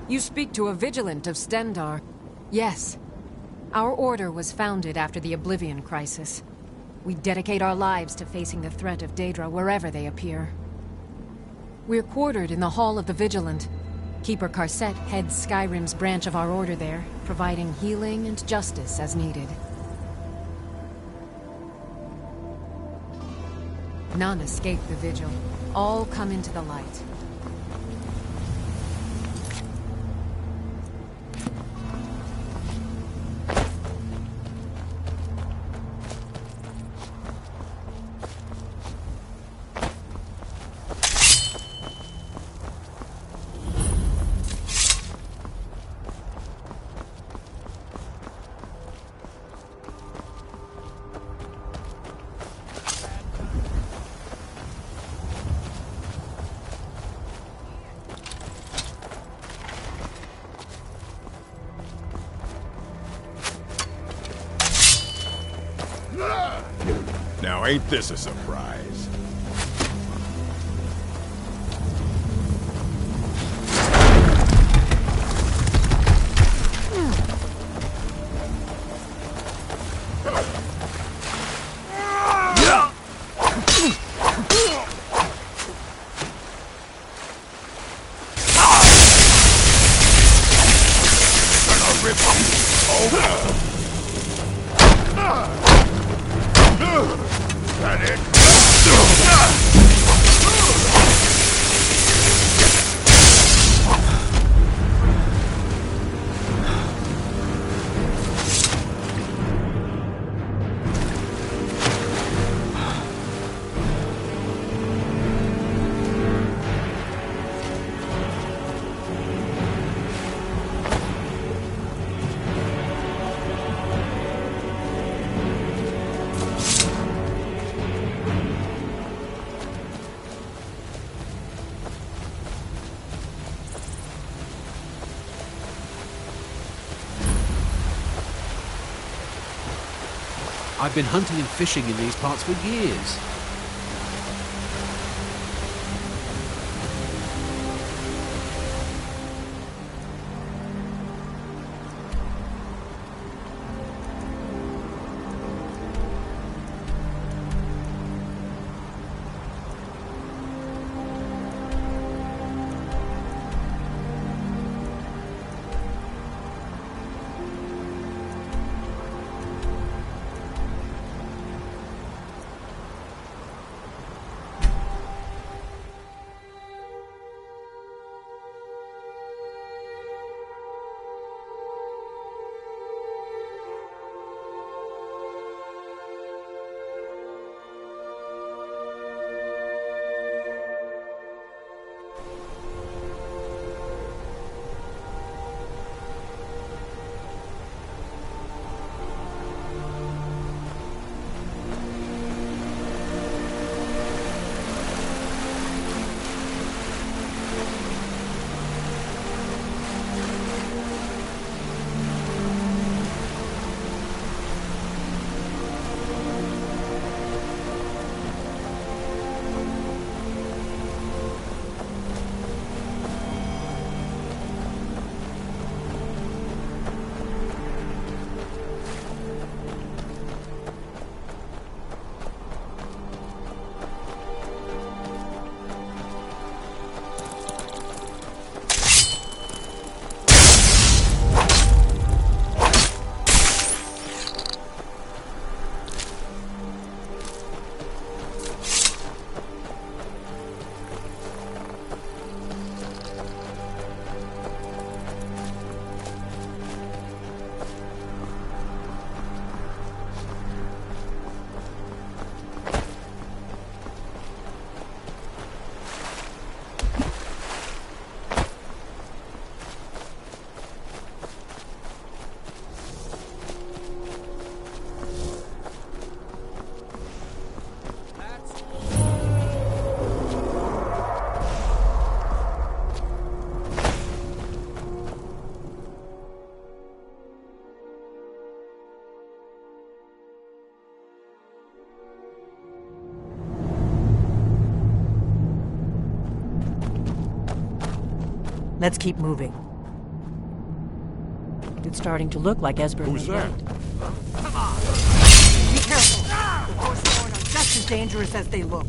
You speak to a Vigilant of Stendar. Yes. Our order was founded after the Oblivion Crisis. We dedicate our lives to facing the threat of Daedra wherever they appear. We're quartered in the Hall of the Vigilant. Keeper Karset heads Skyrim's branch of our order there, providing healing and justice as needed. None escape the Vigil. All come into the light. Now ain't this a surprise? I've been hunting and fishing in these parts for years. Let's keep moving. It's starting to look like Esbern. Who's that? Be careful! The Forsworn are just as dangerous as they look.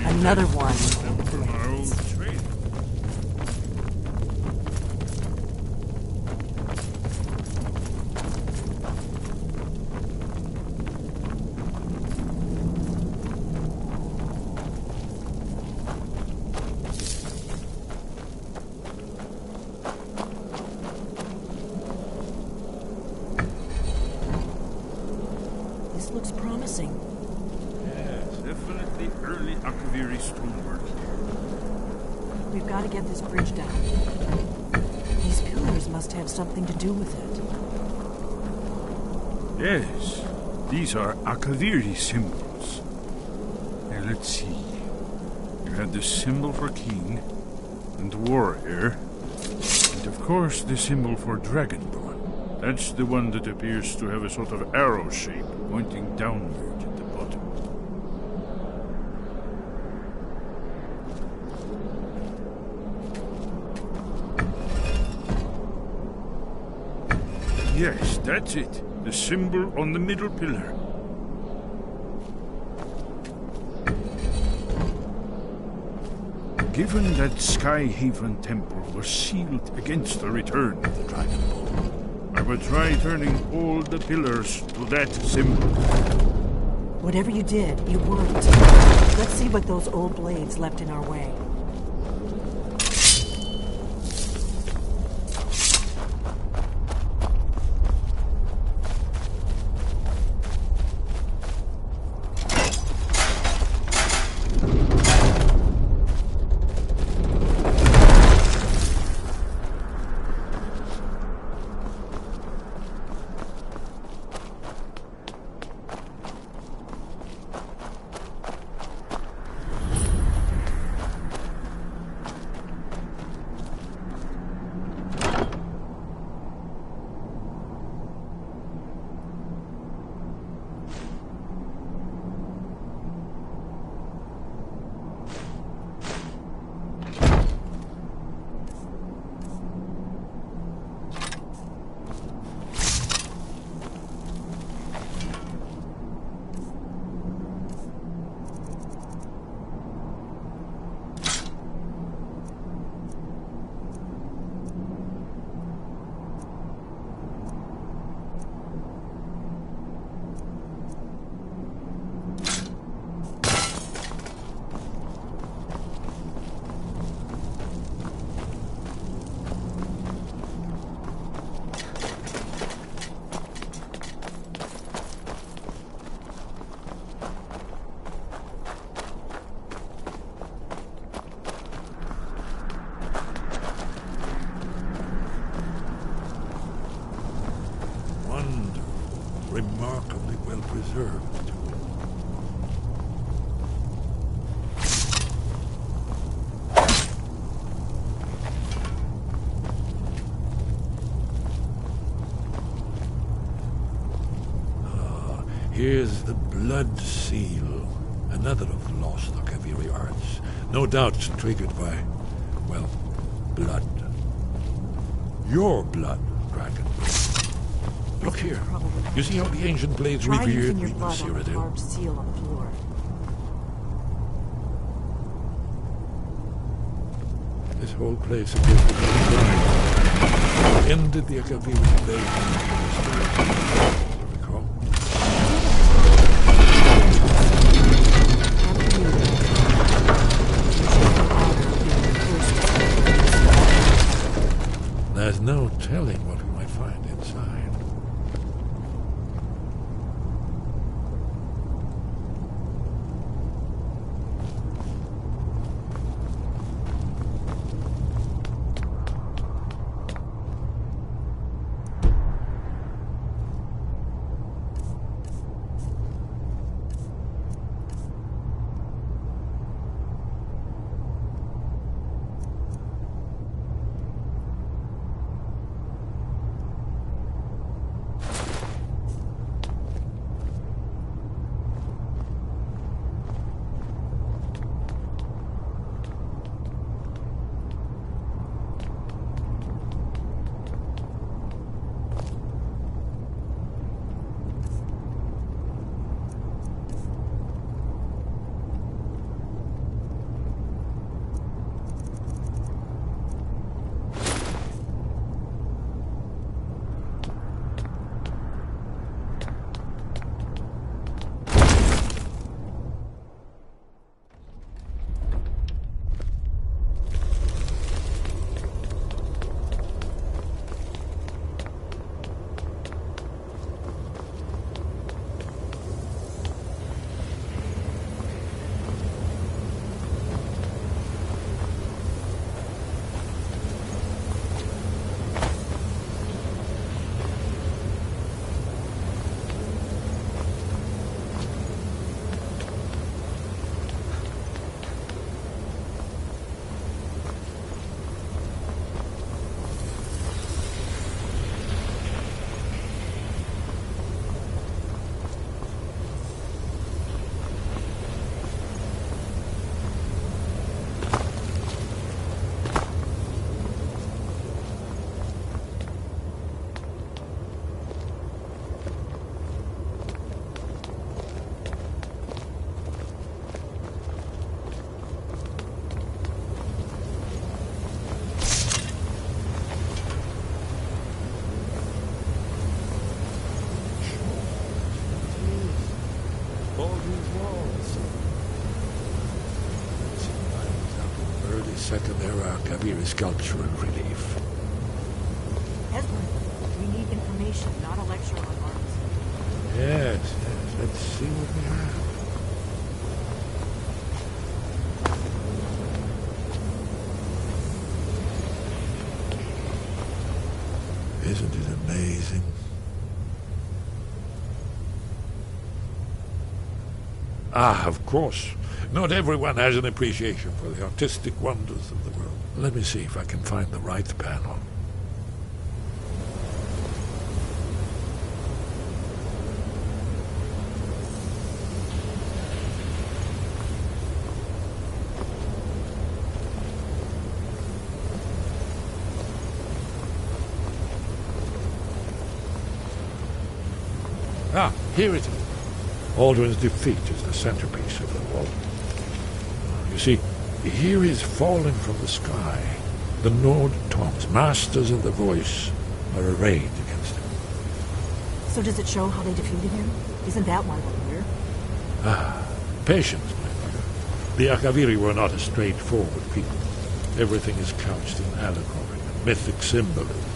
Another one. This looks promising. Yes, definitely early Akaviri stonework. We've got to get this bridge down. These pillars must have something to do with it. Yes, these are Akaviri symbols. Now let's see. You had the symbol for king and warrior, and of course the symbol for dragonborn. That's the one that appears to have a sort of arrow shape pointing downward at the bottom. Yes, that's it. The symbol on the middle pillar. Given that Skyhaven Temple was sealed against the return of the Dragonborn, I would try turning all the pillars to that symbol. Whatever you did, you worked. Let's see what those old blades left in our way. Remarkably well preserved, too. Here's the blood seal, another of the lost Akaviri arts. No doubt triggered by, well, blood. Your blood, dragon. Look here. You see how the ancient blades Try revered using your the blood on the Cyrodiil? carved seal on the floor. This whole place appears to be blind. Ended the Akaviri blade. Recall? There's no telling what we might find inside. Second era Kaviri sculpture in relief. Esmond, we need information, not a lecture on art. Yes, yes. Let's see what we have. Isn't it amazing? Ah, of course. Not everyone has an appreciation for the artistic wonders of the world. Let me see if I can find the right panel. Ah, here it is. Alduin's defeat is the centerpiece of the wall. You see, here is falling from the sky. The Nord Tongs, masters of the voice, are arrayed against him. So does it show how they defeated him? Isn't that why we're here? Ah, patience, my brother. The Akaviri were not a straightforward people. Everything is couched in allegory and mythic symbolism.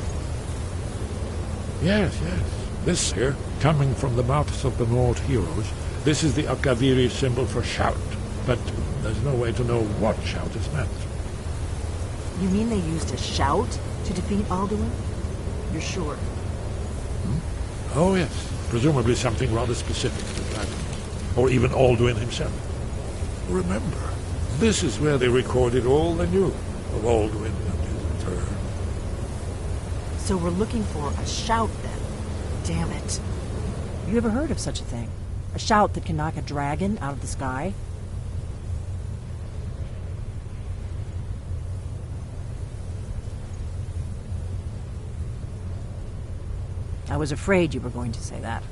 Yes, yes. This here, coming from the mouths of the Nord heroes, this is the Akaviri symbol for shout. But there's no way to know what shout is meant. You mean they used a shout to defeat Alduin? You're sure? Oh, yes. Presumably something rather specific to dragons. Or even Alduin himself. Remember, this is where they recorded all they knew of Alduin and his return. So we're looking for a shout, then. Damn it. You ever heard of such a thing? A shout that can knock a dragon out of the sky? I was afraid you were going to say that.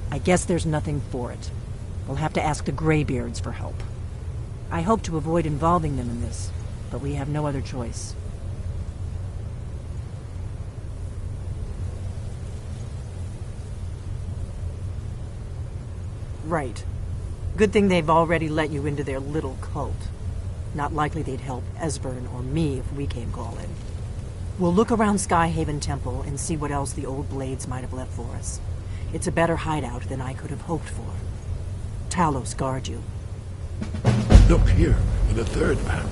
I guess there's nothing for it. We'll have to ask the Greybeards for help. I hope to avoid involving them in this, but we have no other choice. Right. Good thing they've already let you into their little cult. Not likely they'd help Esbern or me if we came calling. We'll look around Skyhaven Temple and see what else the old blades might have left for us. It's a better hideout than I could have hoped for. Talos guard you. Look here, in the third panel.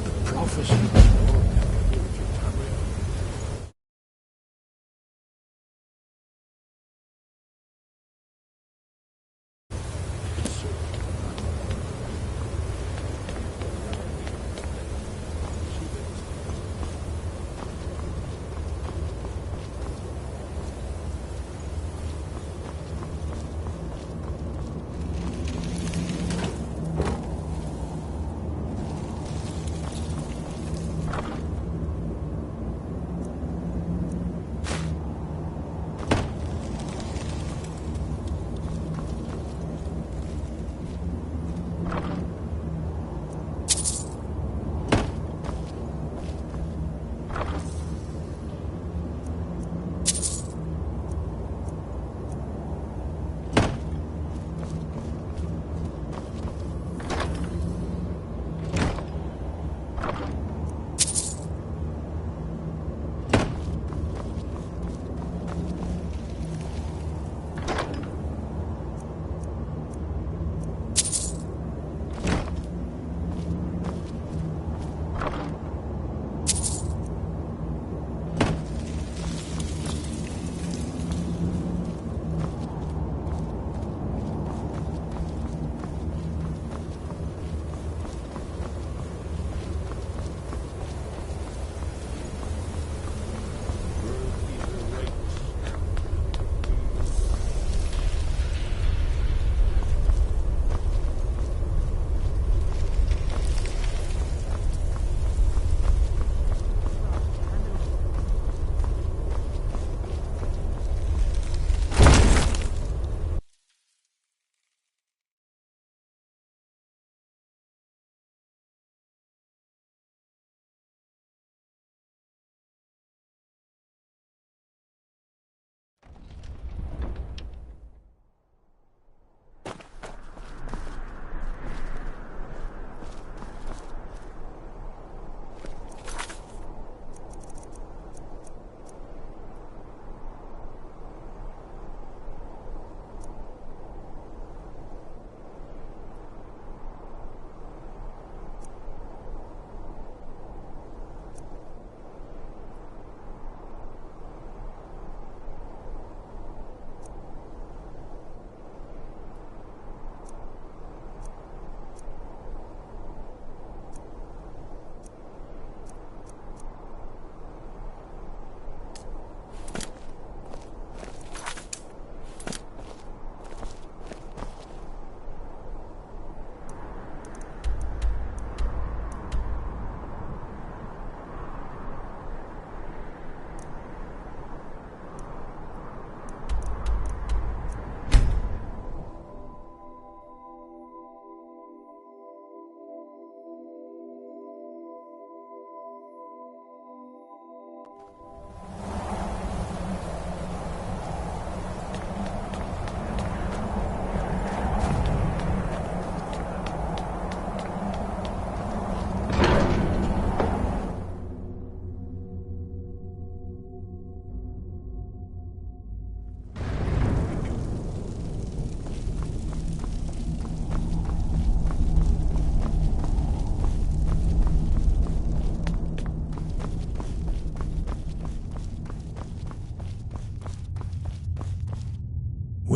The prophecy was born in the village of Tamriel.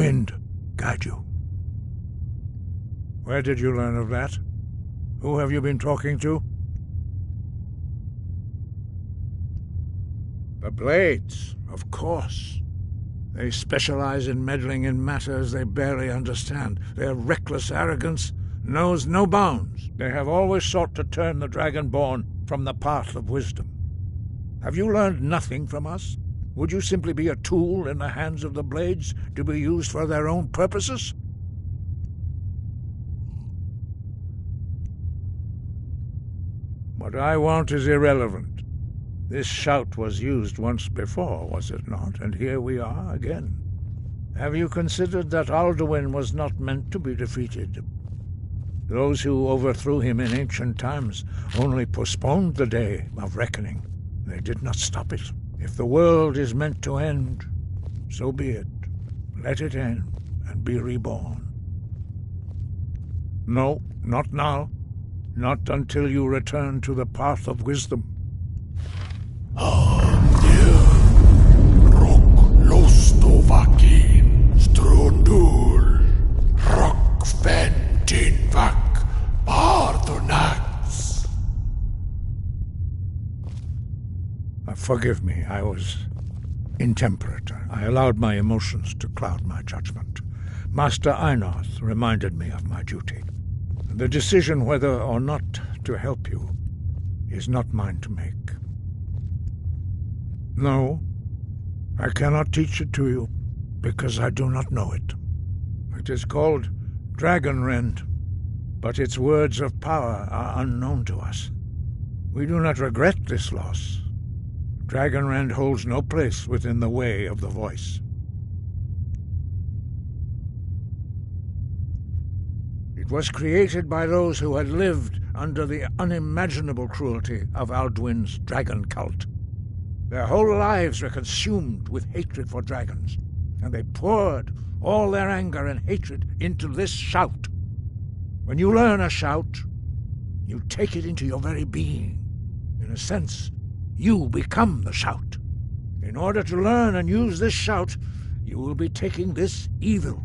Wind guide you. Where did you learn of that? Who have you been talking to? The Blades, of course. They specialize in meddling in matters they barely understand. Their reckless arrogance knows no bounds. They have always sought to turn the Dragonborn from the path of wisdom. Have you learned nothing from us? Would you simply be a tool in the hands of the Blades to be used for their own purposes? What I want is irrelevant. This shout was used once before, was it not? And here we are again. Have you considered that Alduin was not meant to be defeated? Those who overthrew him in ancient times only postponed the day of reckoning. They did not stop it. If the world is meant to end, so be it. Let it end and be reborn. No, not now. Not until you return to the path of wisdom. Forgive me, I was intemperate. I allowed my emotions to cloud my judgment. Master Einarth reminded me of my duty. The decision whether or not to help you is not mine to make. No, I cannot teach it to you, because I do not know it. It is called Dragonrend, but its words of power are unknown to us. We do not regret this loss. Dragonrend holds no place within the way of the voice. It was created by those who had lived under the unimaginable cruelty of Alduin's dragon cult. Their whole lives were consumed with hatred for dragons, and they poured all their anger and hatred into this shout. When you learn a shout, you take it into your very being. In a sense, you become the shout. In order to learn and use this shout, you will be taking this evil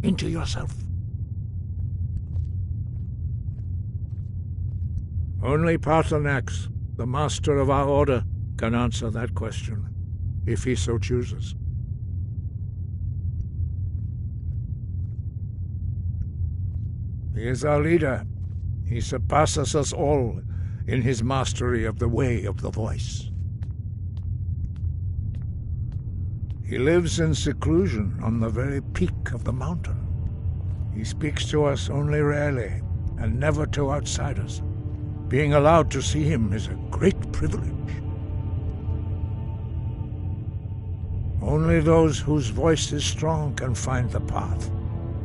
into yourself. Only Paarthurnax, the master of our order, can answer that question, if he so chooses. He is our leader. He surpasses us all in his mastery of the way of the voice. He lives in seclusion on the very peak of the mountain. He speaks to us only rarely, and never to outsiders. Being allowed to see him is a great privilege. Only those whose voice is strong can find the path.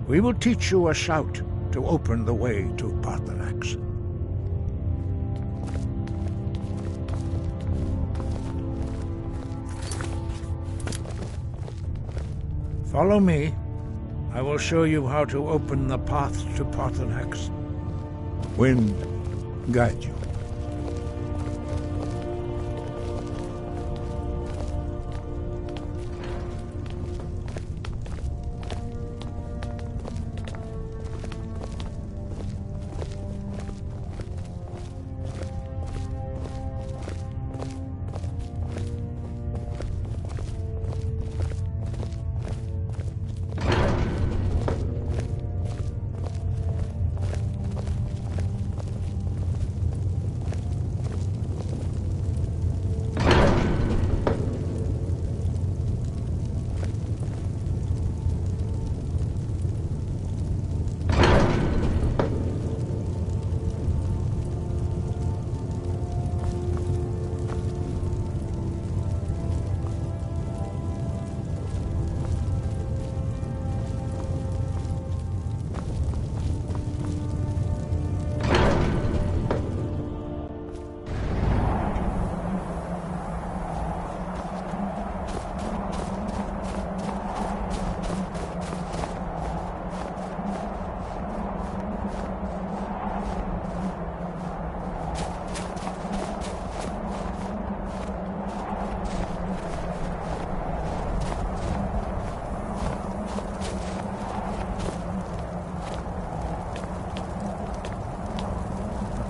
We will teach you a shout to open the way to Paarthurnax. Follow me. I will show you how to open the path to Paarthurnax. Wind, guide you.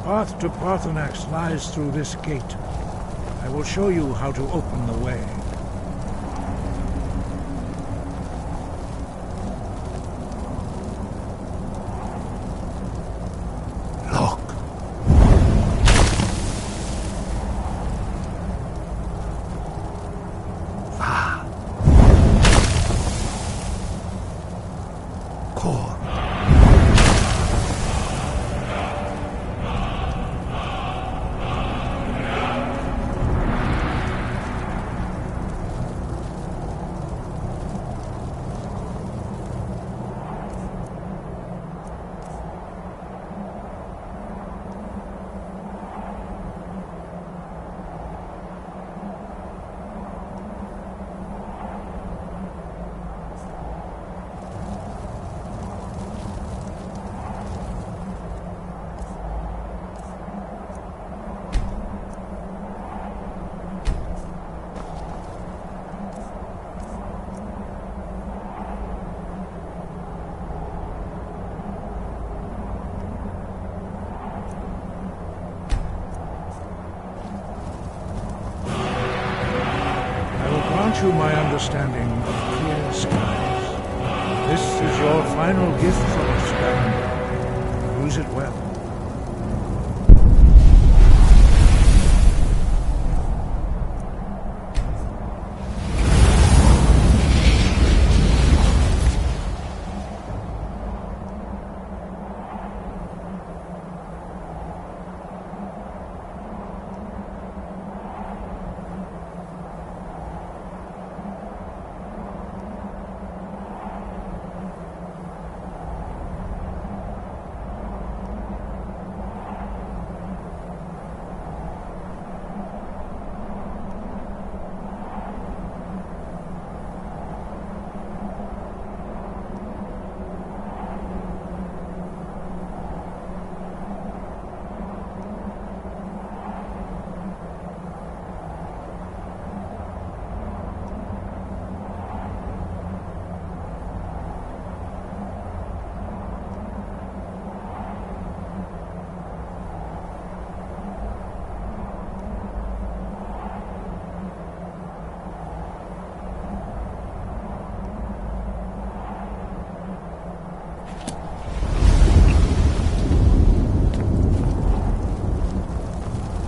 path to Parthenax lies through this gate. I will show you how to open the way. Look. Ah. Core. You my understanding of clear skies. This is your final gift from us, Baron. Use it well.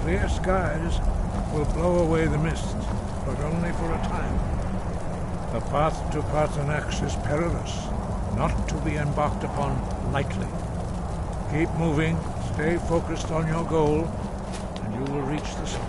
Clear skies will blow away the mist, but only for a time. The path to Parthenax is perilous, not to be embarked upon lightly. Keep moving, stay focused on your goal, and you will reach the summit.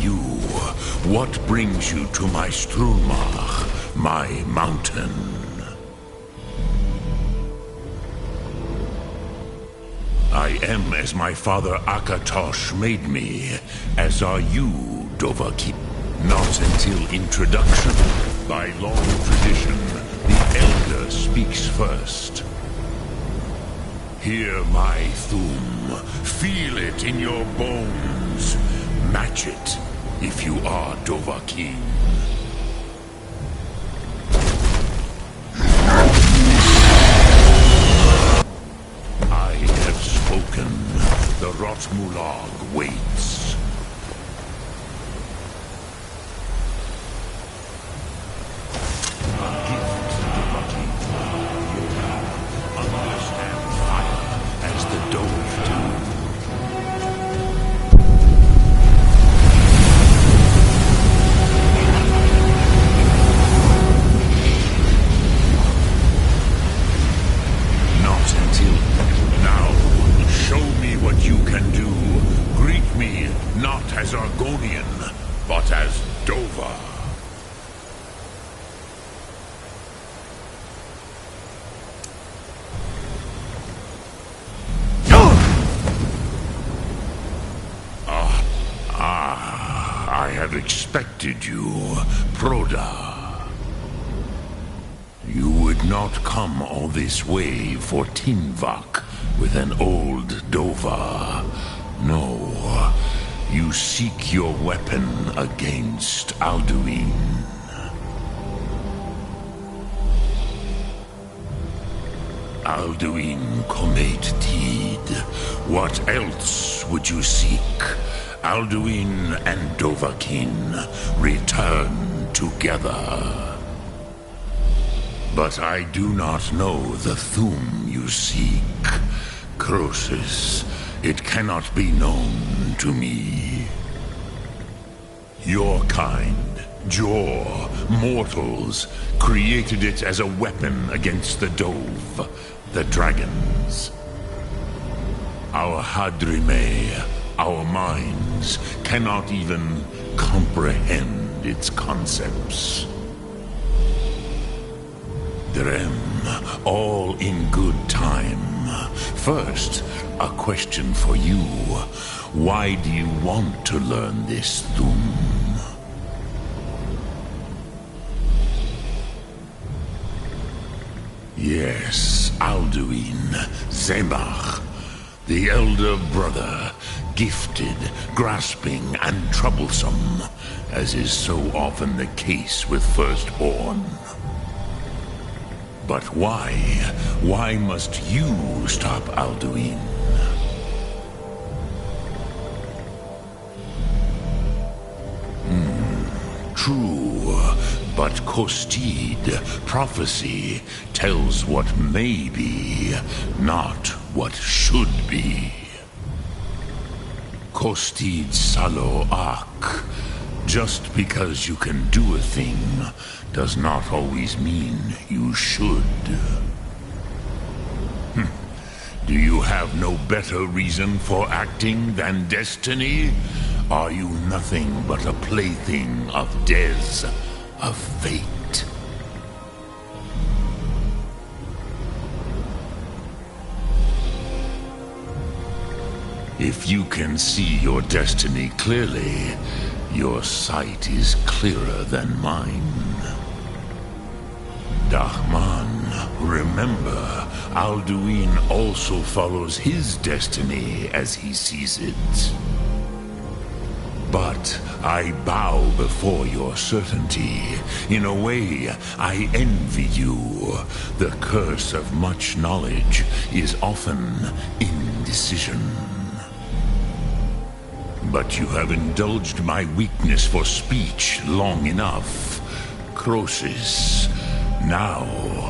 you? What brings you to my Strulmach, my mountain? I am as my father Akatosh made me, as are you, Dovahkiin. Not until introduction. By long tradition, the Elder speaks first. Hear my Thum. Feel it in your bones. Match it, if you are Dovahkiin. I have spoken. The Rotmulag waits. Expected you, Proda. You would not come all this way for Tinvak with an old Dova. No, you seek your weapon against Alduin. Alduin Comet Tid. What else would you seek? Alduin and Dovahkiin return together. But I do not know the Thum you seek. Croesus, it cannot be known to me. Your kind, Jor, mortals, created it as a weapon against the Dove, the dragons. Our Hadrime, our minds cannot even comprehend its concepts. Drem, all in good time. First, a question for you. Why do you want to learn this Thum? Yes, Alduin, Zemach, the elder brother, gifted, grasping, and troublesome, as is so often the case with firstborn. But why? Why must you stop Alduin? True, but Kostid, prophecy, tells what may be, not what should be. Kostid Salo Ak. Just because you can do a thing does not always mean you should. Do you have no better reason for acting than destiny? Are you nothing but a plaything of Dez, of fate? If you can see your destiny clearly, your sight is clearer than mine. Dahman, remember, Alduin also follows his destiny as he sees it. But I bow before your certainty. In a way, I envy you. The curse of much knowledge is often indecision. But you have indulged my weakness for speech long enough. Croesus, now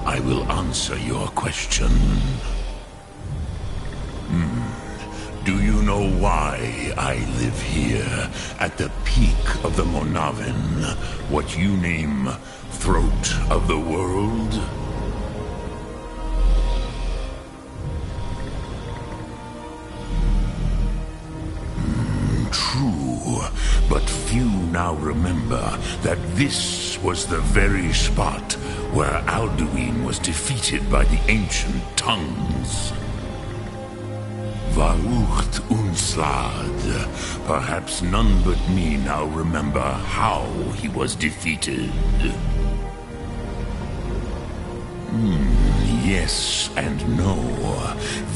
I will answer your question. Do you know why I live here, at the peak of the Monavin, what you name Throat of the World? True, But few now remember that this was the very spot where Alduin was defeated by the ancient tongues. Varucht Unslad. Perhaps none but me now remember how he was defeated. Yes and no.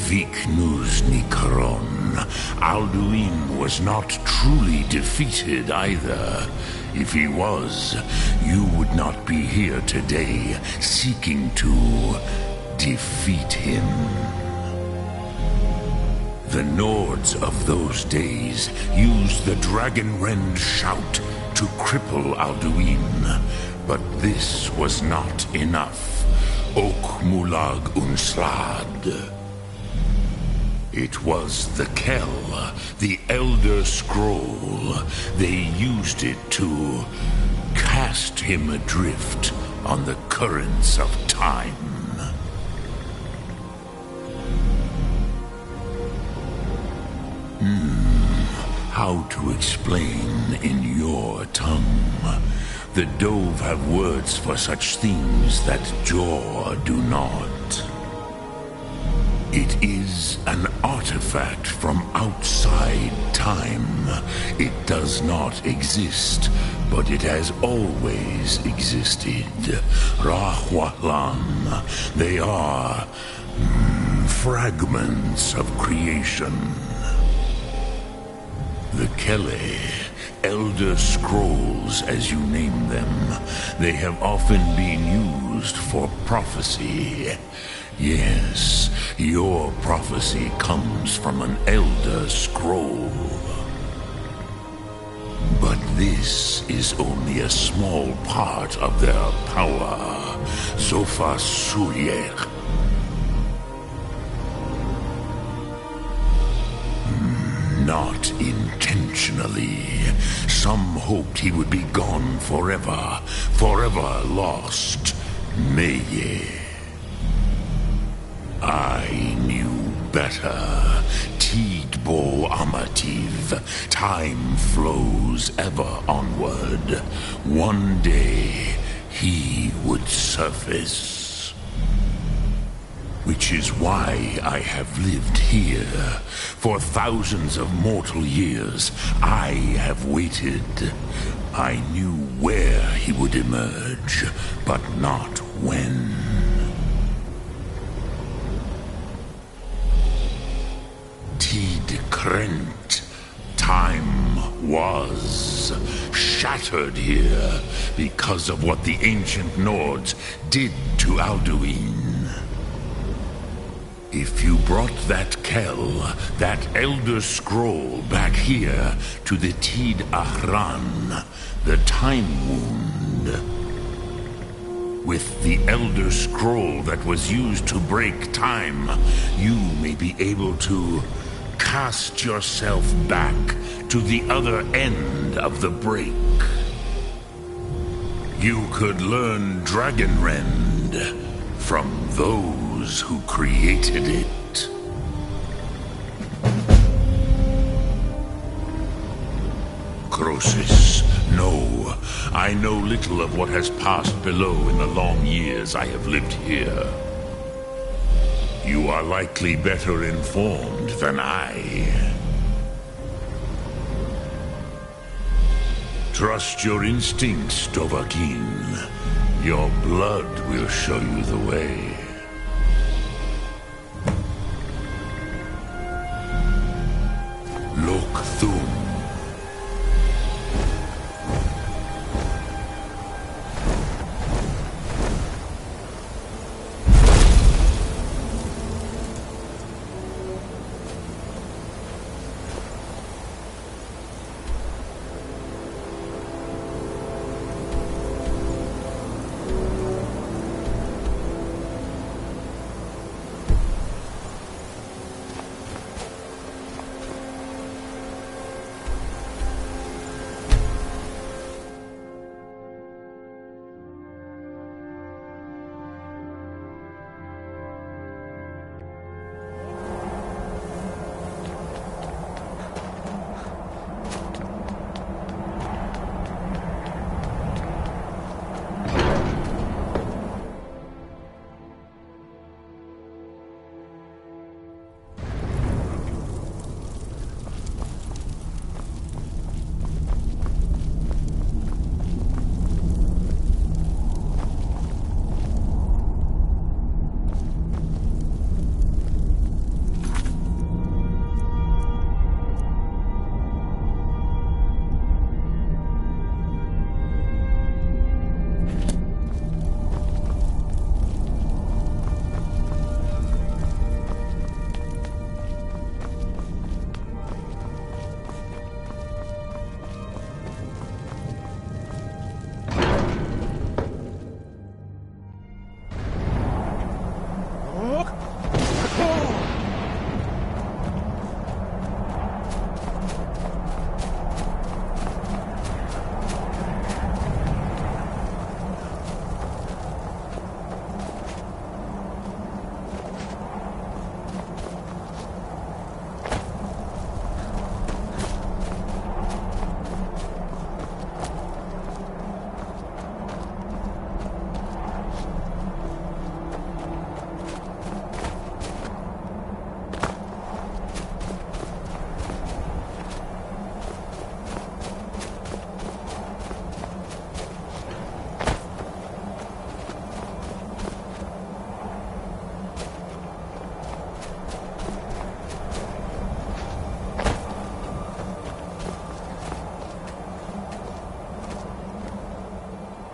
Viknus Nikaron. Alduin was not truly defeated either. If he was, you would not be here today seeking to defeat him. The Nords of those days used the Dragonrend shout to cripple Alduin, but this was not enough. Ok Mulag Unslad. It was the Kell, the Elder Scroll. They used it to cast him adrift on the currents of time. How to explain in your tongue? The Dove have words for such things that Jor do not. It is an artifact from outside time. It does not exist, but it has always existed. Rahwalan. They are fragments of creation. The Kele, Elder Scrolls as you name them, they have often been used for prophecy. Yes, your prophecy comes from an Elder Scroll. But this is only a small part of their power. Sofa Suryek. Not intentionally. Some hoped he would be gone forever, forever lost. Meye. I knew better. Tidbo Amativ. Time flows ever onward. One day, he would surface. Which is why I have lived here. For thousands of mortal years, I have waited. I knew where he would emerge, but not when. Tid Krent. Time was shattered here because of what the ancient Nords did to Alduin. If you brought that Kell, that Elder Scroll, back here to the Tid Ahran, the Time Wound, with the Elder Scroll that was used to break time, you may be able to cast yourself back to the other end of the break. You could learn Dragonrend from those who created it. Croesus, no. I know little of what has passed below in the long years I have lived here. You are likely better informed than I. Trust your instincts, Dovahkiin. Your blood will show you the way. Lok Thum.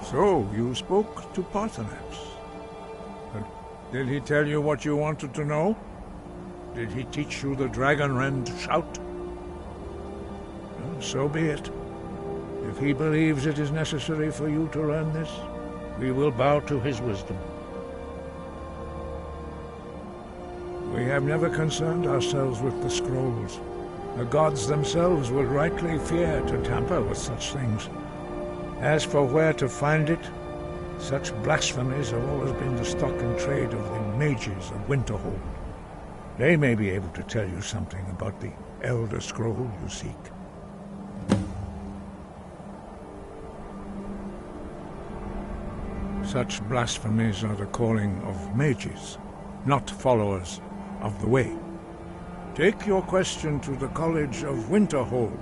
So, you spoke to Paarthurnax. Did he tell you what you wanted to know? Did he teach you the Dragonrend shout? Well, so be it. If he believes it is necessary for you to learn this, we will bow to his wisdom. We have never concerned ourselves with the scrolls. The gods themselves would rightly fear to tamper with such things. As for where to find it, such blasphemies have always been the stock and trade of the mages of Winterhold. They may be able to tell you something about the Elder Scroll you seek. Such blasphemies are the calling of mages, not followers of the Way. Take your question to the College of Winterhold.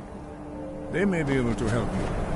They may be able to help you.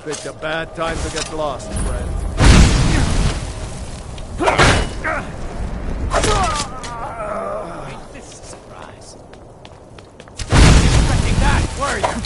Picked a bad time to get lost, friend. Ain't this a surprise? Expecting that, were you?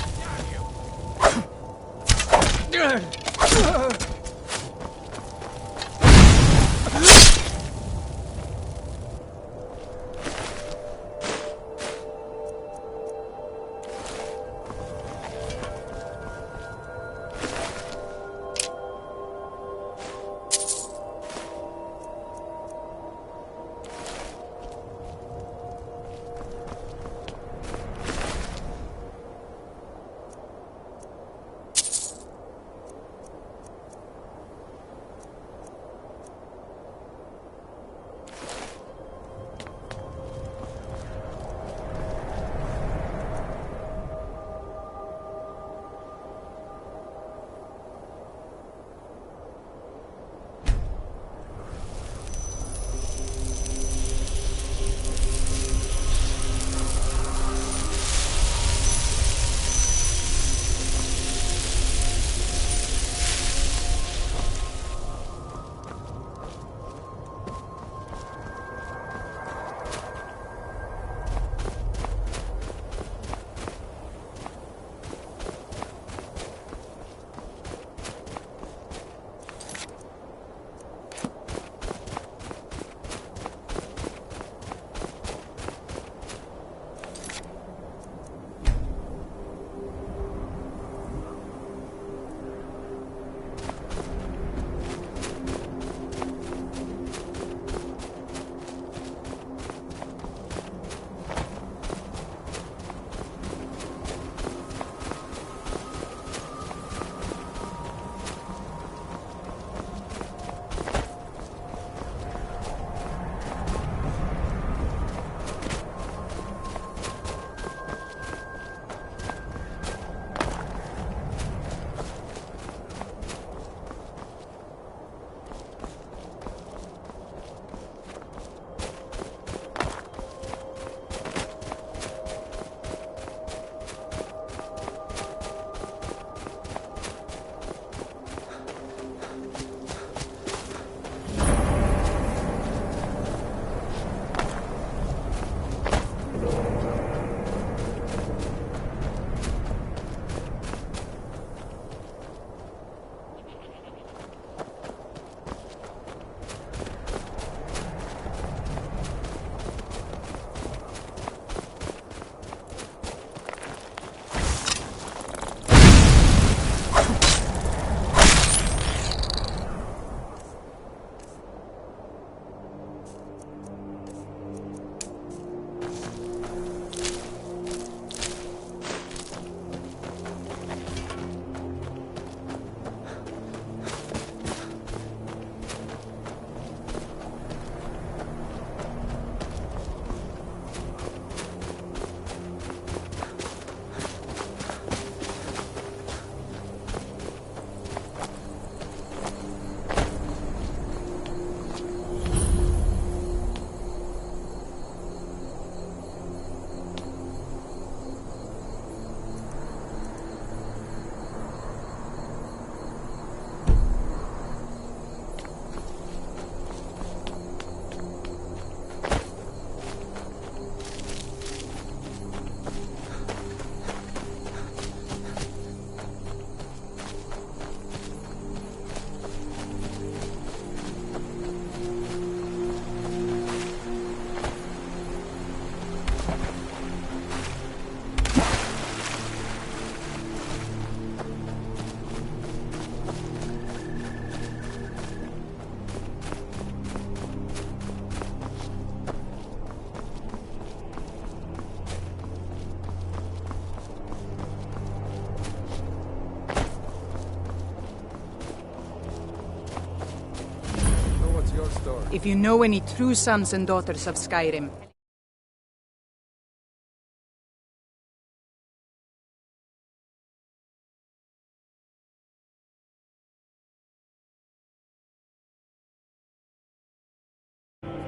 If you know any true sons and daughters of Skyrim,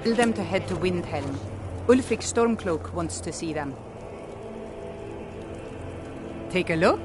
tell them to head to Windhelm. Ulfric Stormcloak wants to see them. Take a look.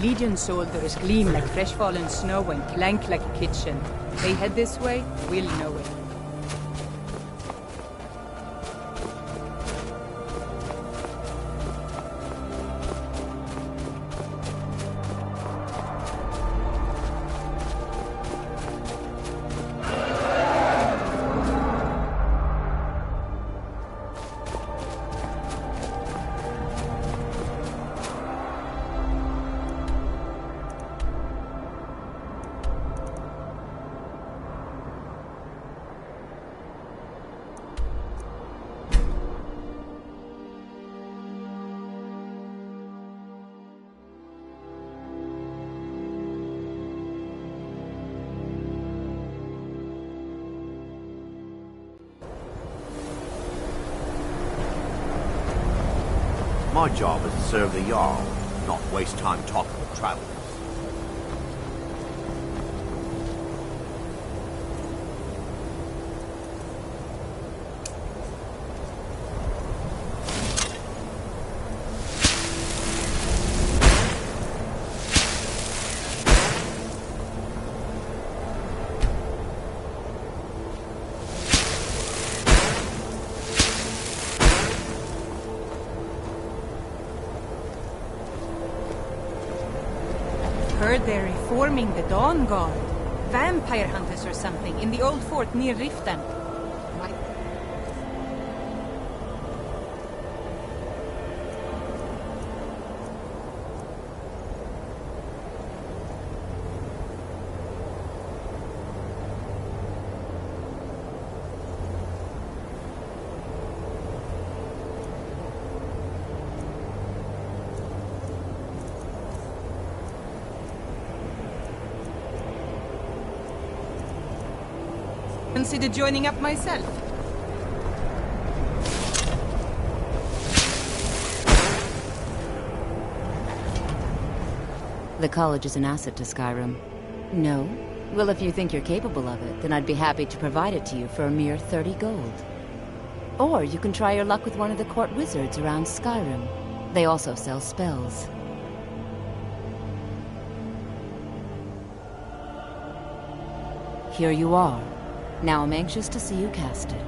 Legion soldiers gleam like fresh fallen snow and clank like a kitchen. They head this way, we'll know it. My job is to serve the Jarl, not waste time talking with travelers. Heard they're reforming the Dawn Guard. Vampire hunters or something in the old fort near Riften. Consider joining up myself. The college is an asset to Skyrim. No? Well, if you think you're capable of it, then I'd be happy to provide it to you for a mere 30 gold. Or you can try your luck with one of the court wizards around Skyrim. They also sell spells. Here you are. Now I'm anxious to see you cast it.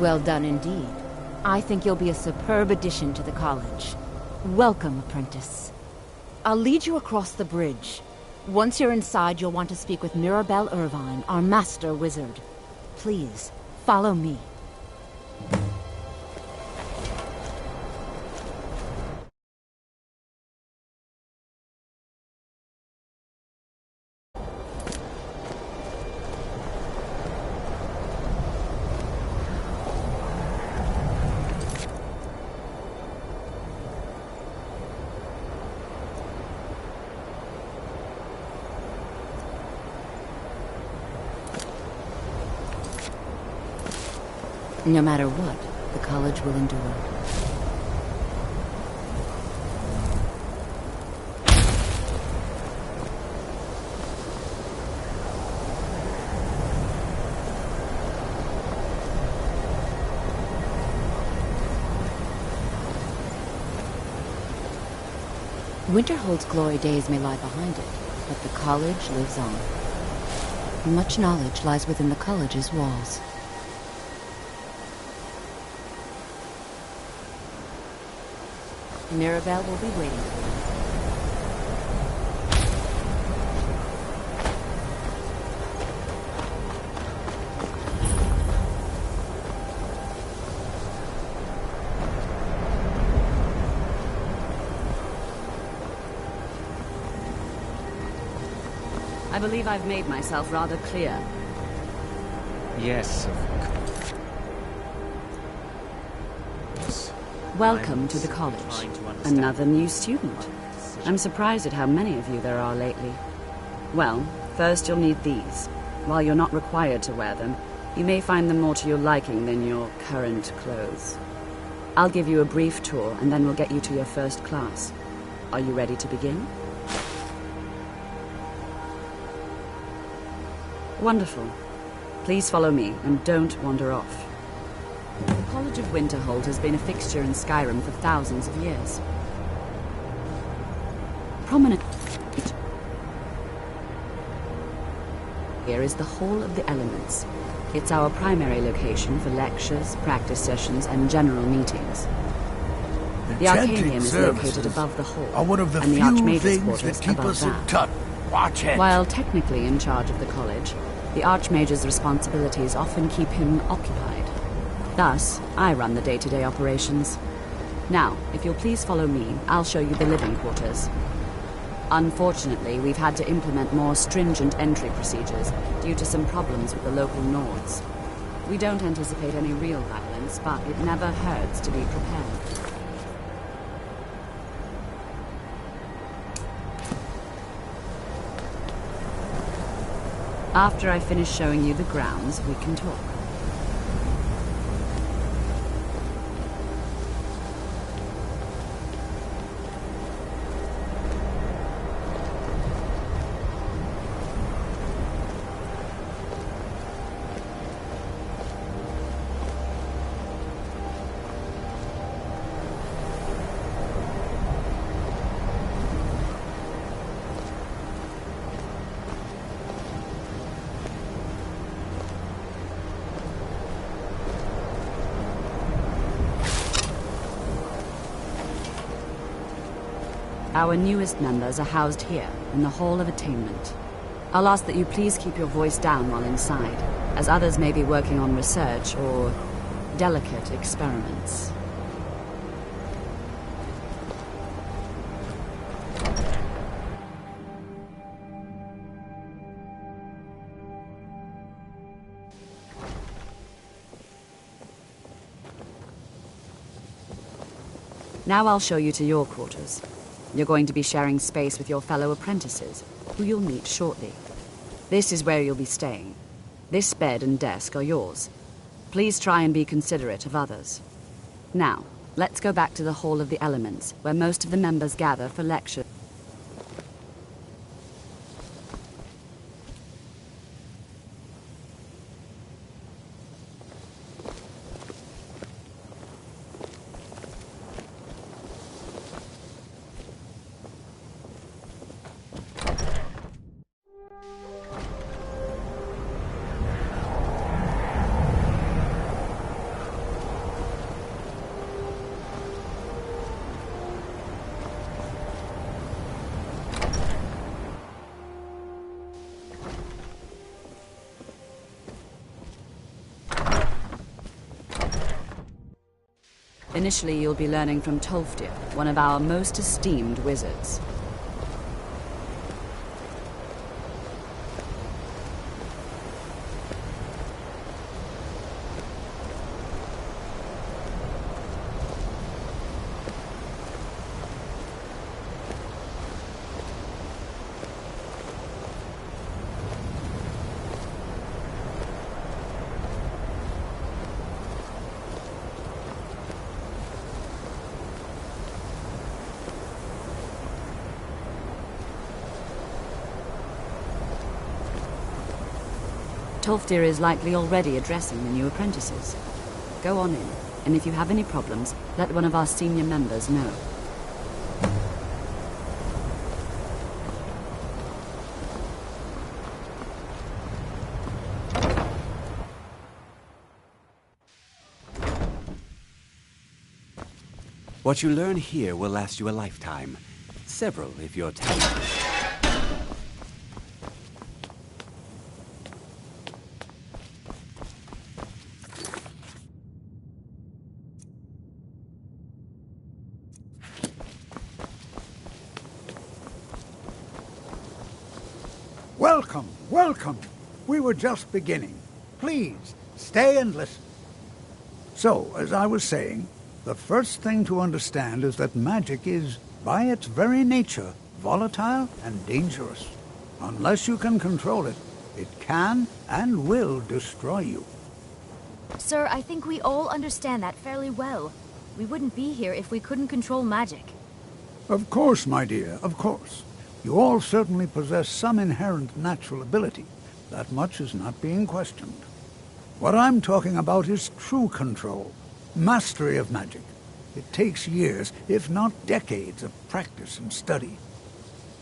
Well done indeed. I think you'll be a superb addition to the college. Welcome, apprentice. I'll lead you across the bridge. Once you're inside, you'll want to speak with Mirabelle Irvine, our master wizard. Please, follow me. No matter what, the college will endure. Winterhold's glory days may lie behind it, but the college lives on. Much knowledge lies within the college's walls. Mirabelle will be waiting for you. I believe I've made myself rather clear. Yes, of course. Welcome to the college. Another new student. I'm surprised at how many of you there are lately. Well, first you'll need these. While you're not required to wear them, you may find them more to your liking than your current clothes. I'll give you a brief tour, and then we'll get you to your first class. Are you ready to begin? Wonderful. Please follow me, and don't wander off. The College of Winterhold has been a fixture in Skyrim for thousands of years. Prominent here is the Hall of the Elements. It's our primary location for lectures, practice sessions, and general meetings. The Arcanium is located above the hall, are one of the and the few Archmage's things quarters that keep above us in that. touch. Watch it. While technically in charge of the college, the Archmage's responsibilities often keep him occupied. Thus, I run the day-to-day operations. Now, if you'll please follow me, I'll show you the living quarters. Unfortunately, we've had to implement more stringent entry procedures due to some problems with the local Nords. We don't anticipate any real violence, but it never hurts to be prepared. After I finish showing you the grounds, we can talk. Our newest members are housed here, in the Hall of Attainment. I'll ask that you please keep your voice down while inside, as others may be working on research or delicate experiments. Now I'll show you to your quarters. You're going to be sharing space with your fellow apprentices, who you'll meet shortly. This is where you'll be staying. This bed and desk are yours. Please try and be considerate of others. Now, let's go back to the Hall of the Elements, where most of the members gather for lectures. Initially, you'll be learning from Tolfdir, one of our most esteemed wizards. Tolfdir is likely already addressing the new apprentices. Go on in, and if you have any problems, let one of our senior members know. What you learn here will last you a lifetime. Several, if you're talented. Welcome, welcome. We were just beginning. Please, stay and listen. So, as I was saying, the first thing to understand is that magic is, by its very nature, volatile and dangerous. Unless you can control it, It can and will destroy you. Sir, I think we all understand that fairly well. We wouldn't be here if we couldn't control magic. Of course, my dear, of course. You all certainly possess some inherent natural ability. That much is not being questioned. What I'm talking about is true control, mastery of magic. It takes years, if not decades, of practice and study.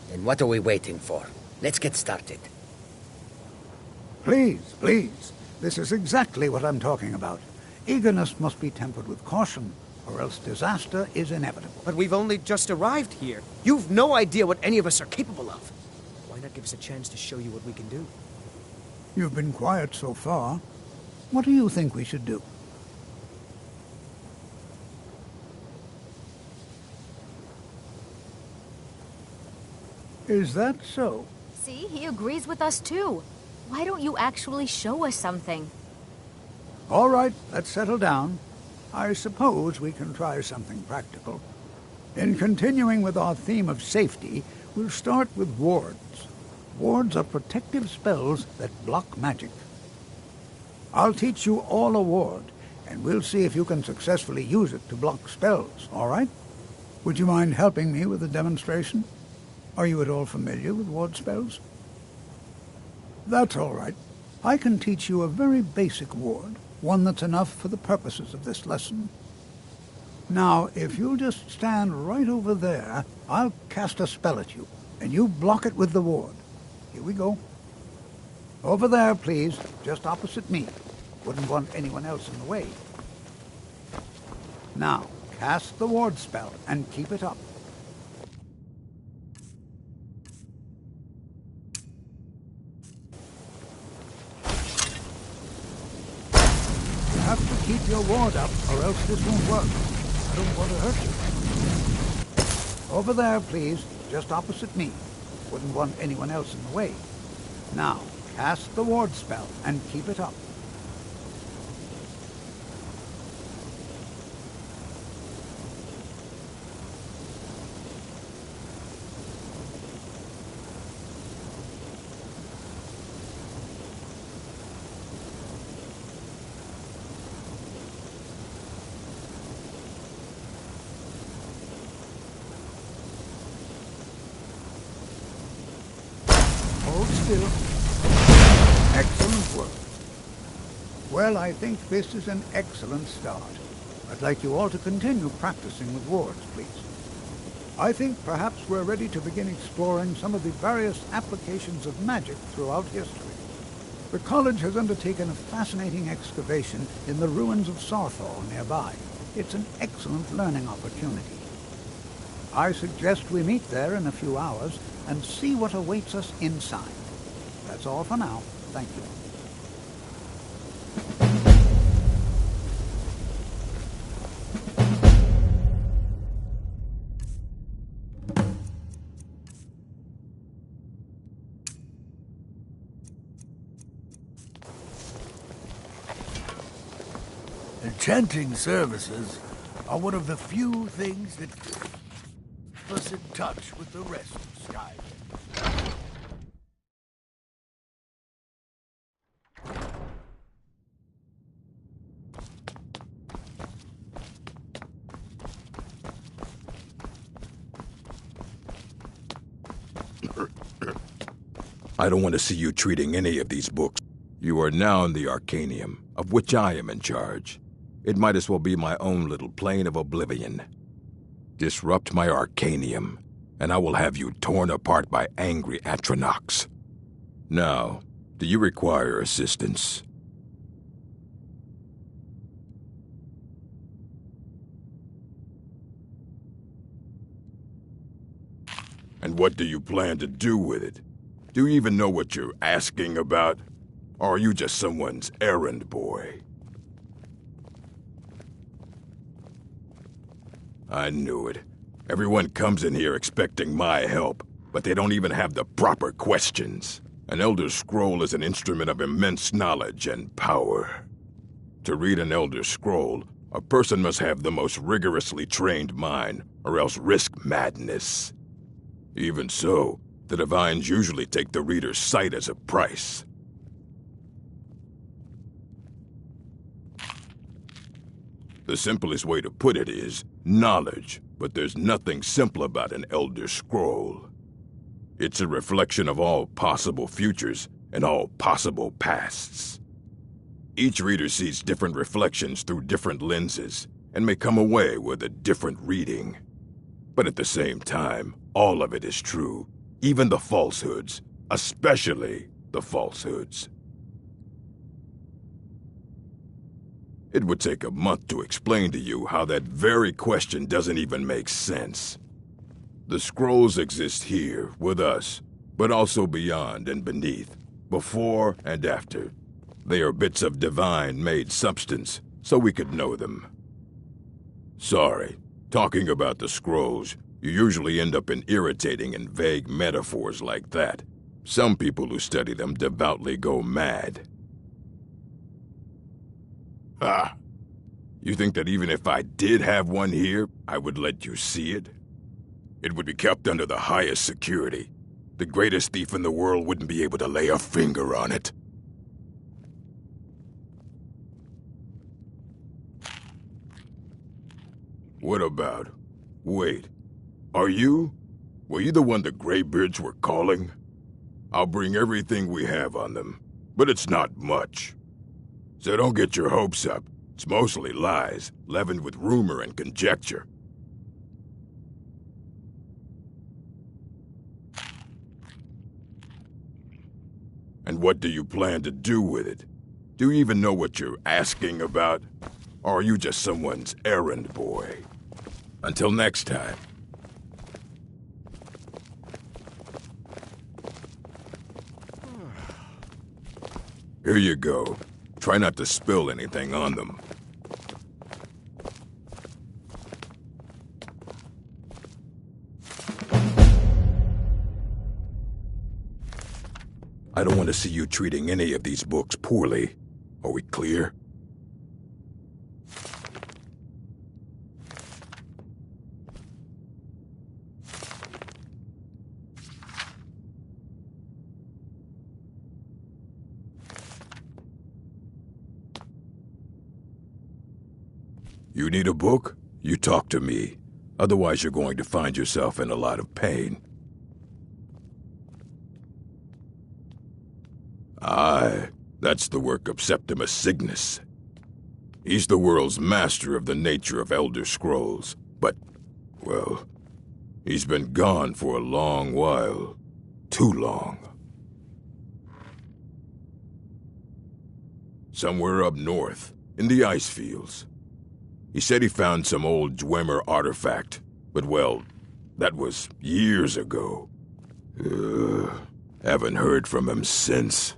Then what are we waiting for? Let's get started. Please, please. This is exactly what I'm talking about. Eagerness must be tempered with caution, or else disaster is inevitable. But we've only just arrived here. You've no idea what any of us are capable of. Why not give us a chance to show you what we can do? You've been quiet so far. What do you think we should do? Is that so? See, he agrees with us too. Why don't you actually show us something? All right, let's settle down. I suppose we can try something practical. In continuing with our theme of safety, we'll start with wards. Wards are protective spells that block magic. I'll teach you all a ward, and we'll see if you can successfully use it to block spells, all right? Would you mind helping me with a demonstration? Are you at all familiar with ward spells? That's all right. I can teach you a very basic ward, one that's enough for the purposes of this lesson. Now, if you'll just stand right over there, I'll cast a spell at you, and you block it with the ward. Here we go. Over there, please, just opposite me. Wouldn't want anyone else in the way. Now, cast the ward spell, and keep it up. You have to keep your ward up, or else this won't work. I don't want to hurt you. Over there, please, just opposite me. Wouldn't want anyone else in the way. Now, cast the ward spell, and keep it up. Hold still. Excellent work. Well, I think this is an excellent start. I'd like you all to continue practicing with wards, please. I think perhaps we're ready to begin exploring some of the various applications of magic throughout history. The college has undertaken a fascinating excavation in the ruins of Sarthal nearby. It's an excellent learning opportunity. I suggest we meet there in a few hours and see what awaits us inside. That's all for now. Thank you. Enchanting services are one of the few things that keep us in touch with the rest of Skyrim. I don't want to see you treating any of these books. You are now in the Arcanium, of which I am in charge. It might as well be my own little plane of oblivion. Disrupt my Arcanium, and I will have you torn apart by angry Atronachs. Now, do you require assistance? And what do you plan to do with it? Do you even know what you're asking about? Or are you just someone's errand boy? I knew it. Everyone comes in here expecting my help, but they don't even have the proper questions. An Elder Scroll is an instrument of immense knowledge and power. To read an Elder Scroll, a person must have the most rigorously trained mind, or else risk madness. Even so, the Divines usually take the reader's sight as a price. The simplest way to put it is knowledge, but there's nothing simple about an Elder Scroll. It's a reflection of all possible futures and all possible pasts. Each reader sees different reflections through different lenses and may come away with a different reading. But at the same time, all of it is true, even the falsehoods, especially the falsehoods. It would take a month to explain to you how that very question doesn't even make sense. The scrolls exist here, with us, but also beyond and beneath, before and after. They are bits of divine-made substance, so we could know them. Sorry, talking about the scrolls, you usually end up in irritating and vague metaphors like that. Some people who study them devoutly go mad. Ah, you think that even if I did have one here, I would let you see it? It would be kept under the highest security. The greatest thief in the world wouldn't be able to lay a finger on it. What about? Wait, are you? Were you the one the Greybeards were calling? I'll bring everything we have on them, but it's not much. So don't get your hopes up. It's mostly lies, leavened with rumor and conjecture. And what do you plan to do with it? Do you even know what you're asking about? Or are you just someone's errand boy? Until next time. Here you go. Try not to spill anything on them. I don't want to see you treating any of these books poorly. Are we clear? You need a book? You talk to me. Otherwise you're going to find yourself in a lot of pain. Aye, that's the work of Septimus Cygnus. He's the world's master of the nature of Elder Scrolls, but, well, he's been gone for a long while. Too long. Somewhere up north, in the ice fields. He said he found some old Dwemer artifact, but well, that was years ago. Haven't heard from him since.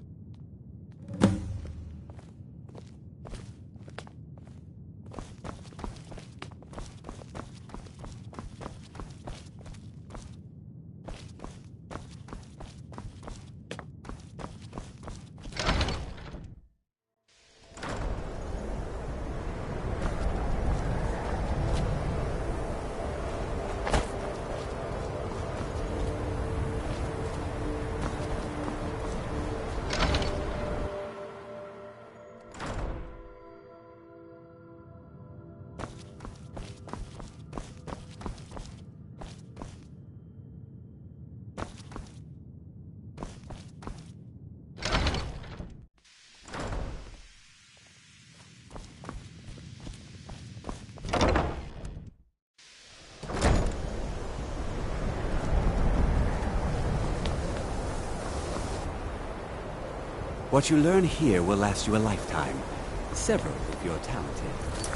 What you learn here will last you a lifetime. Several if you're talented.